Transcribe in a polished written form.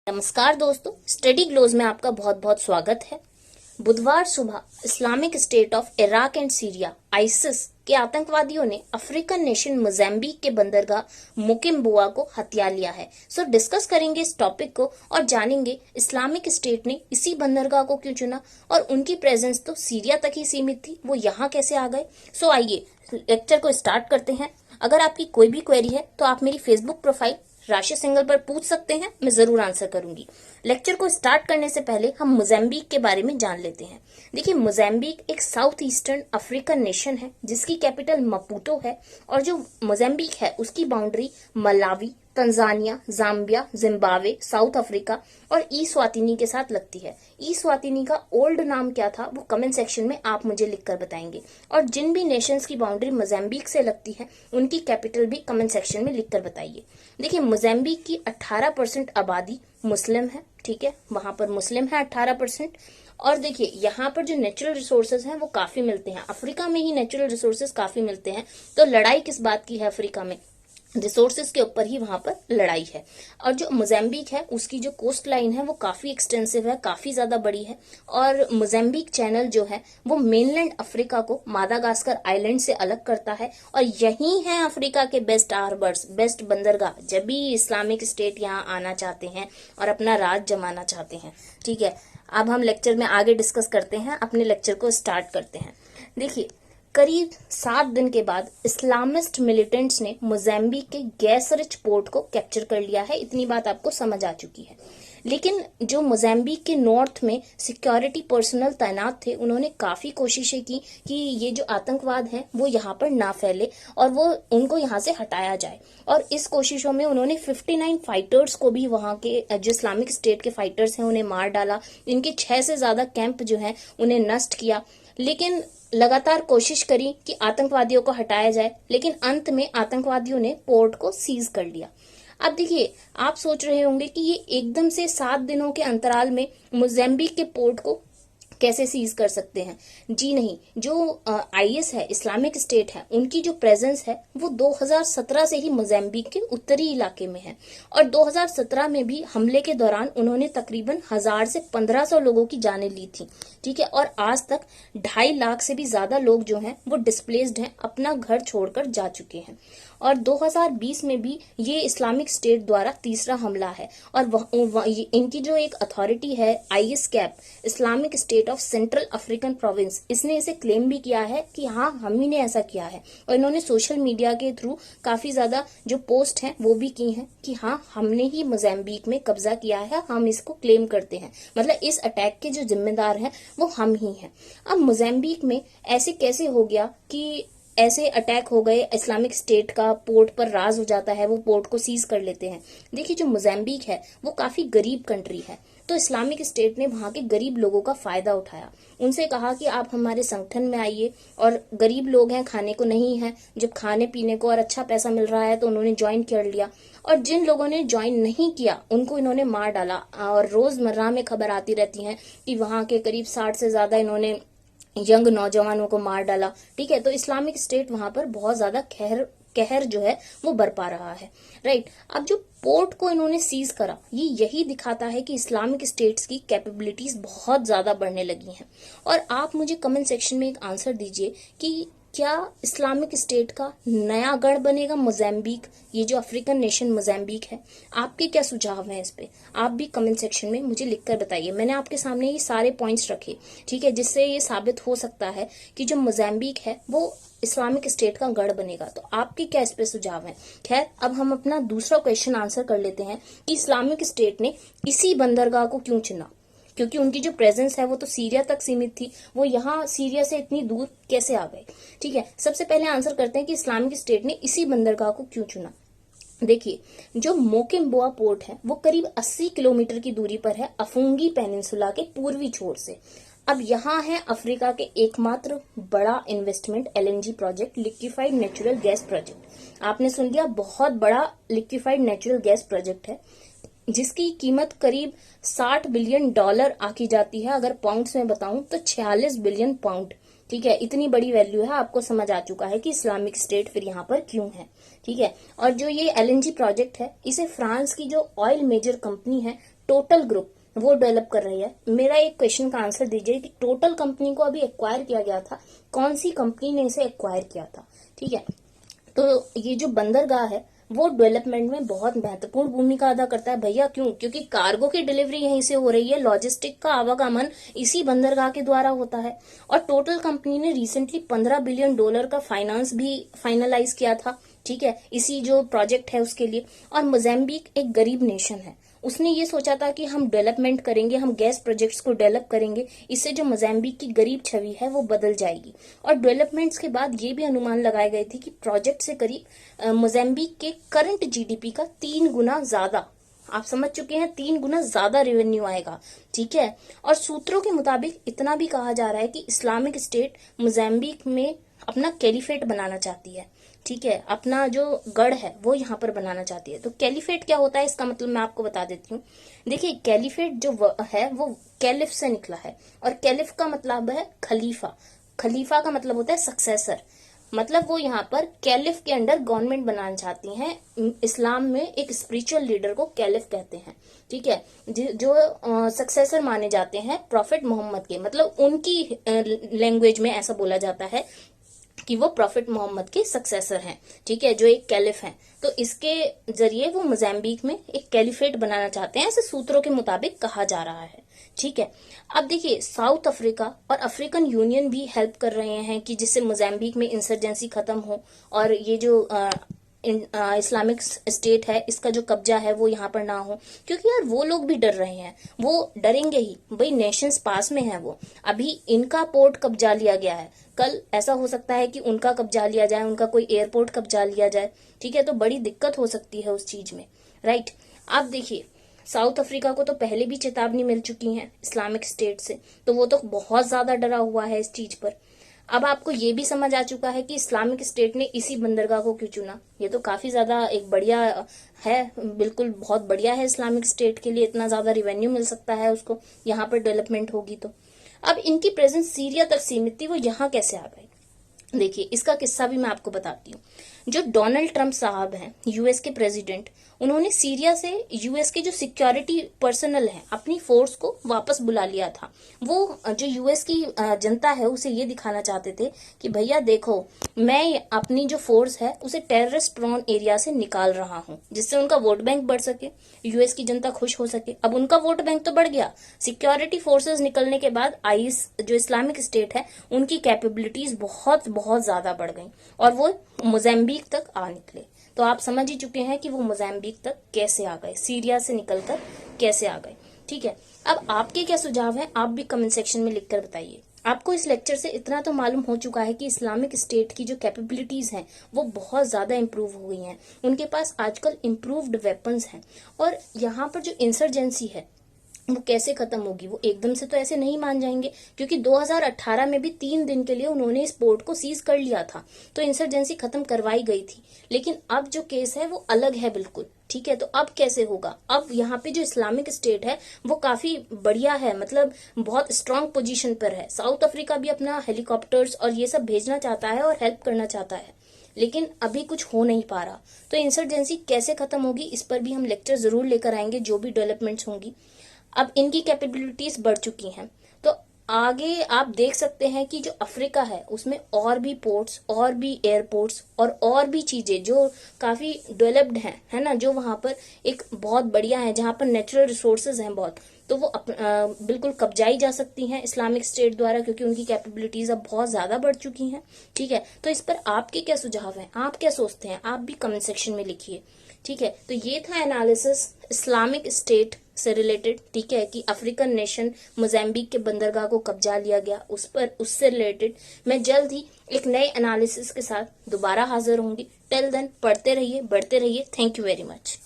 नमस्कार दोस्तों, study glows में आपका बहुत बहुत स्वागत है। बुधवार सुबह Islamic State of Iraq and Syria ISIS के आतंकवादियों ने अफ्रीकन नेशन मोजाम्बिक के बंदरगाह मोकिम्बुआ को हथिया लिया है। सो डिस्कस करेंगे इस टॉपिक को और जानेंगे इस्लामिक स्टेट ने इसी बंदरगाह को क्यों चुना और उनकी प्रेजेंस तो सीरिया तक ही सीमित थी, वो यहाँ कैसे आ गए। सो आइए लेक्चर को स्टार्ट करते हैं। अगर आपकी कोई भी क्वेरी है तो आप मेरी फेसबुक प्रोफाइल राशि सिंगल पर पूछ सकते हैं, मैं जरूर आंसर करूंगी। लेक्चर को स्टार्ट करने से पहले हम मोजाम्बिक के बारे में जान लेते हैं। देखिए, मोजाम्बिक एक साउथ ईस्टर्न अफ्रीकन नेशन है जिसकी कैपिटल मपूटो है और जो मोजाम्बिक है उसकी boundary Malawi, Tanzania, Zambia, Zimbabwe, south Africa और ई स्वातिनी के साथ लगती है। ई स्वातिनी का ओल्ड नाम क्या था वो कमेंट सेक्शन में आप मुझे लिखकर बताएंगे। और जिन भी नेशंस की बाउंड्री मोजाम्बिक से लगती है उनकी कैपिटल भी कमेंट सेक्शन में लिखकर बताइए। देखिए, मोजाम्बिक की 18% आबादी मुस्लिम है, ठीक है, वहां पर मुस्लिम है 18%। और देखिए, यहाँ पर जो नेचुरल रिसोर्सेज हैं वो काफी मिलते हैं। अफ्रीका में ही नेचुरल रिसोर्सेज काफी मिलते हैं, तो लड़ाई किस बात की है, अफ्रीका में रिसोर्सेज के ऊपर ही वहां पर लड़ाई है। और जो मोजाम्बिक है उसकी जो कोस्ट लाइन है वो काफी एक्सटेंसिव है, काफी ज्यादा बड़ी है। और मोजाम्बिक चैनल जो है वो मेनलैंड अफ्रीका को मादागास्कर आइलैंड से अलग करता है और यही है अफ्रीका के बेस्ट हार्बर्स, बेस्ट बंदरगाह जब भी इस्लामिक स्टेट यहाँ आना चाहते हैं और अपना राज जमाना चाहते हैं। ठीक है, अब हम लेक्चर में आगे डिस्कस करते हैं, अपने लेक्चर को स्टार्ट करते हैं। देखिए, करीब 7 दिन के बाद इस्लामिस्ट मिलिटेंट्स ने मोजाम्बिक के गैस रिच पोर्ट को कैप्चर कर लिया है। इतनी बात आपको समझ आ चुकी है। लेकिन जो मोजाम्बिक के नॉर्थ में सिक्योरिटी पर्सनल तैनात थे उन्होंने काफी कोशिशें की कि ये जो आतंकवाद है वो यहाँ पर ना फैले और वो उनको यहाँ से हटाया जाए। और इस कोशिशों में उन्होंने 59 फाइटर्स को भी वहां के जो इस्लामिक स्टेट के फाइटर्स हैं उन्हें मार डाला। इनके 6 से ज्यादा कैंप जो है उन्हें नष्ट किया। लेकिन लगातार कोशिश करी कि आतंकवादियों को हटाया जाए, लेकिन अंत में आतंकवादियों ने पोर्ट को सीज कर लिया। अब देखिए, आप सोच रहे होंगे कि ये एकदम से 7 दिनों के अंतराल में मोजाम्बिक के पोर्ट को कैसे सीज कर सकते हैं। जी नहीं, जो आईएस है, इस्लामिक स्टेट है, उनकी जो प्रेजेंस है वो 2017 से ही मोजाम्बिक के उत्तरी इलाके में है। और 2017 में भी हमले के दौरान उन्होंने तकरीबन 1000 से 1500 लोगों की जानें ली थी, ठीक है। और आज तक 2.5 लाख से भी ज्यादा लोग जो हैं वो डिस्प्लेस्ड हैं, अपना घर छोड़कर जा चुके हैं। और 2020 में भी ये इस्लामिक स्टेट द्वारा तीसरा हमला है। और इनकी जो एक अथॉरिटी है IS CAP, Islamic State of Central African Province, इसने इसे क्लेम भी किया है कि हाँ, हम ही ने ऐसा किया है। और इन्होंने सोशल मीडिया के थ्रू काफी ज्यादा जो पोस्ट हैं वो भी की हैं कि हाँ, हमने ही मोजाम्बिक में कब्जा किया है, हम इसको क्लेम करते हैं। मतलब इस अटैक के जो जिम्मेदार हैं वो हम ही हैं। अब मोजाम्बिक में ऐसे कैसे हो गया कि ऐसे अटैक हो गए, इस्लामिक स्टेट का पोर्ट पर राज हो जाता है, वो पोर्ट को सीज कर लेते हैं। देखिए, जो मोजाम्बिक है वो काफी गरीब कंट्री है, तो इस्लामिक स्टेट ने वहां के गरीब लोगों का फायदा उठाया। उनसे कहा कि आप हमारे संगठन में आइए, और गरीब लोग हैं, खाने को नहीं है, जब खाने पीने को और अच्छा पैसा मिल रहा है तो उन्होंने ज्वाइन कर लिया। और जिन लोगों ने ज्वाइन नहीं किया उनको इन्होंने मार डाला। और रोजमर्रा में खबर आती रहती है कि वहां के करीब 60 से ज्यादा इन्होंने यंग नौजवानों को मार डाला, ठीक है। तो इस्लामिक स्टेट वहां पर बहुत ज्यादा कहर जो है वो बरपा रहा है, राइट। अब जो पोर्ट को इन्होंने सीज करा, ये यही दिखाता है कि इस्लामिक स्टेट्स की कैपेबिलिटीज बहुत ज्यादा बढ़ने लगी हैं। और आप मुझे कमेंट सेक्शन में एक आंसर दीजिए कि क्या इस्लामिक स्टेट का नया गढ़ बनेगा मोजाम्बिक, ये जो अफ्रीकन नेशन मोजाम्बिक है। आपके क्या सुझाव हैं इस पे, आप भी कमेंट सेक्शन में मुझे लिखकर बताइए। मैंने आपके सामने ये सारे पॉइंट्स रखे, ठीक है, जिससे ये साबित हो सकता है कि जो मोजाम्बिक है वो इस्लामिक स्टेट का गढ़ बनेगा। तो आपके क्या इस पे सुझाव हैं। खैर, अब हम अपना दूसरा क्वेश्चन आंसर कर लेते हैं कि इस्लामिक स्टेट ने इसी बंदरगाह को क्यों चुना, क्योंकि उनकी जो प्रेजेंस है वो तो सीरिया तक सीमित थी, वो यहाँ सीरिया से इतनी दूर कैसे आ गए। ठीक है, सबसे पहले आंसर करते हैं कि इस्लामिक स्टेट ने इसी बंदरगाह को क्यों चुना। देखिए, जो मोकिम्बुआ पोर्ट है वो करीब 80 किलोमीटर की दूरी पर है अफुंगी पेनिनसुला के पूर्वी छोर से। अब यहाँ है अफ्रीका के एकमात्र बड़ा investment LNG project, liquefied natural gas project. आपने सुन लिया, बहुत बड़ा लिक्विफाइड नेचुरल गैस प्रोजेक्ट है जिसकी कीमत करीब $60 बिलियन आकी जाती है। अगर पाउंड्स में बताऊं तो 46 बिलियन पाउंड, ठीक है। इतनी बड़ी वैल्यू है, आपको समझ आ चुका है कि इस्लामिक स्टेट फिर यहाँ पर क्यों है, ठीक है। और जो ये एलएनजी प्रोजेक्ट है, इसे फ्रांस की जो ऑयल मेजर कंपनी है टोटल ग्रुप वो डेवलप कर रही है। मेरा एक क्वेश्चन का आंसर दीजिए कि टोटल कंपनी को अभी एक्वायर किया गया था, कौन सी कंपनी ने इसे एक्वायर किया था। ठीक है, तो ये जो बंदरगाह है वो डेवलपमेंट में बहुत महत्वपूर्ण भूमिका अदा करता है भैया। क्यों? क्योंकि कार्गो की डिलीवरी यहीं से हो रही है, लॉजिस्टिक का आवागमन इसी बंदरगाह के द्वारा होता है। और टोटल कंपनी ने रिसेंटली $15 बिलियन का फाइनेंस भी फाइनलाइज किया था। ठीक है, इसी जो प्रोजेक्ट है उसके लिए। और मोजाम्बिक एक गरीब नेशन है, उसने ये सोचा था कि हम डेवलपमेंट करेंगे, हम गैस प्रोजेक्ट्स को डेवलप करेंगे, इससे जो मोजाम्बिक की गरीब छवि है वो बदल जाएगी। और डेवलपमेंट्स के बाद ये भी अनुमान लगाए गए थे कि प्रोजेक्ट से करीब मोजाम्बिक के करंट जीडीपी का 3 गुना ज्यादा, आप समझ चुके हैं, 3 गुना ज्यादा रेवेन्यू आएगा। ठीक है, और सूत्रों के मुताबिक इतना भी कहा जा रहा है कि इस्लामिक स्टेट मोजाम्बिक में अपना कैलिफेट बनाना चाहती है। ठीक है, अपना जो गढ़ है वो यहाँ पर बनाना चाहती है। तो कैलिफेट क्या होता है, इसका मतलब मैं आपको बता देती हूँ। देखिए, कैलिफेट जो है वो कैलिफ से निकला है, और कैलिफ का मतलब है खलीफा। खलीफा का मतलब होता है सक्सेसर। मतलब वो यहाँ पर कैलिफ के अंडर गवर्नमेंट बनाना चाहती हैं। इस्लाम में एक स्पिरिचुअल लीडर को कैलिफ कहते हैं। ठीक है, जो सक्सेसर माने जाते हैं प्रॉफिट मोहम्मद के, मतलब उनकी लैंग्वेज में ऐसा बोला जाता है कि वो प्रॉफिट मोहम्मद के सक्सेसर हैं। ठीक है, जो एक कैलिफ हैं। तो इसके जरिए वो मोजाम्बिक में एक कैलिफेट बनाना चाहते हैं, ऐसे सूत्रों के मुताबिक कहा जा रहा है। ठीक है, अब देखिए, साउथ अफ्रीका और अफ्रीकन यूनियन भी हेल्प कर रहे हैं कि जिससे मोजाम्बिक में इंसर्जेंसी खत्म हो, और ये जो इस्लामिक स्टेट है इसका जो कब्जा है वो यहाँ पर ना हो। क्योंकि यार वो लोग भी डर रहे हैं, वो डरेंगे ही भाई, नेशंस पास में है वो। अभी इनका पोर्ट कब्जा लिया गया है, कल ऐसा हो सकता है कि उनका कब्जा लिया जाए, उनका कोई एयरपोर्ट कब्जा लिया जाए। ठीक है, तो बड़ी दिक्कत हो सकती है उस चीज में, राइट। आप देखिए, साउथ अफ्रीका को तो पहले भी चेतावनी मिल चुकी है इस्लामिक स्टेट से, तो वो तो बहुत ज्यादा डरा हुआ है इस चीज पर। अब आपको ये भी समझ आ चुका है कि इस्लामिक स्टेट ने इसी बंदरगाह को क्यों चुना। ये तो काफी ज्यादा एक बढ़िया है, बिल्कुल बहुत बढ़िया है इस्लामिक स्टेट के लिए, इतना ज्यादा रिवेन्यू मिल सकता है उसको, यहाँ पर डेवलपमेंट होगी तो। अब इनकी प्रेजेंस सीरिया तक सीमित थी, वो यहाँ कैसे आ गई? देखिए, इसका किस्सा भी मैं आपको बताती हूँ। जो डोनाल्ड ट्रंप साहब हैं, यूएस के प्रेसिडेंट, उन्होंने सीरिया से यूएस के जो सिक्योरिटी पर्सनल हैं अपनी फोर्स को वापस बुला लिया था। वो जो यूएस की जनता है उसे ये दिखाना चाहते थे कि भैया देखो, मैं अपनी जो फोर्स है उसे टेररिस्ट प्रोन एरिया से निकाल रहा हूँ, जिससे उनका वोट बैंक बढ़ सके, यूएस की जनता खुश हो सके। अब उनका वोट बैंक तो बढ़ गया, सिक्योरिटी फोर्सेस निकलने के बाद आईएस जो इस्लामिक स्टेट है उनकी कैपेबिलिटीज बहुत बहुत ज्यादा बढ़ गई, और वो मोजाम्बिक तक आ निकले। तो आप समझ ही चुके हैं कि वो मोजाम्बिक तक कैसे आ गए, सीरिया से निकलकर कैसे आ गए। ठीक है, अब आपके क्या सुझाव हैं, आप भी कमेंट सेक्शन में लिखकर बताइए। आपको इस लेक्चर से इतना तो मालूम हो चुका है कि इस्लामिक स्टेट की जो कैपेबिलिटीज हैं वो बहुत ज्यादा इंप्रूव हो गई हैं, उनके पास आजकल इंप्रूव्ड वेपन्स हैं, और यहाँ पर जो इंसर्जेंसी है वो कैसे खत्म होगी। वो एकदम से तो ऐसे नहीं मान जाएंगे, क्योंकि 2018 में भी 3 दिन के लिए उन्होंने इस पोर्ट को सीज कर लिया था, तो इंसर्जेंसी खत्म करवाई गई थी। लेकिन अब जो केस है वो अलग है बिल्कुल। ठीक है, तो अब कैसे होगा? अब यहाँ पे जो इस्लामिक स्टेट है वो काफी बढ़िया है, मतलब बहुत स्ट्रांग पोजीशन पर है। साउथ अफ्रीका भी अपना हेलीकॉप्टर्स और ये सब भेजना चाहता है और हेल्प करना चाहता है, लेकिन अभी कुछ हो नहीं पा रहा। तो इंसर्जेंसी कैसे खत्म होगी, इस पर भी हम लेक्चर जरूर लेकर आएंगे, जो भी डेवलपमेंट्स होंगी। अब इनकी कैपेबिलिटीज बढ़ चुकी हैं, तो आगे आप देख सकते हैं कि जो अफ्रीका है उसमें और भी पोर्ट्स, और भी एयरपोर्ट्स, और भी चीजें जो काफी डेवलप्ड हैं, है ना, जो वहां पर एक बहुत बढ़िया है, जहां पर नेचुरल रिसोर्सेज हैं बहुत, तो वो बिल्कुल कब्जाई जा सकती हैं इस्लामिक स्टेट द्वारा, क्योंकि उनकी कैपेबिलिटीज अब बहुत ज्यादा बढ़ चुकी हैं। ठीक है, तो इस पर आपके क्या सुझाव हैं, आप क्या सोचते हैं, आप भी कमेंट सेक्शन में लिखिए। ठीक है, तो ये था एनालिसिस इस्लामिक स्टेट से रिलेटेड। ठीक है, कि अफ्रीकन नेशन मोजाम्बिक के बंदरगाह को कब्जा लिया गया, उस पर उससे रिलेटेड मैं जल्द ही एक नए एनालिसिस के साथ दोबारा हाजिर होंगी। टिल देन पढ़ते रहिए, बढ़ते रहिए। Thank you very much.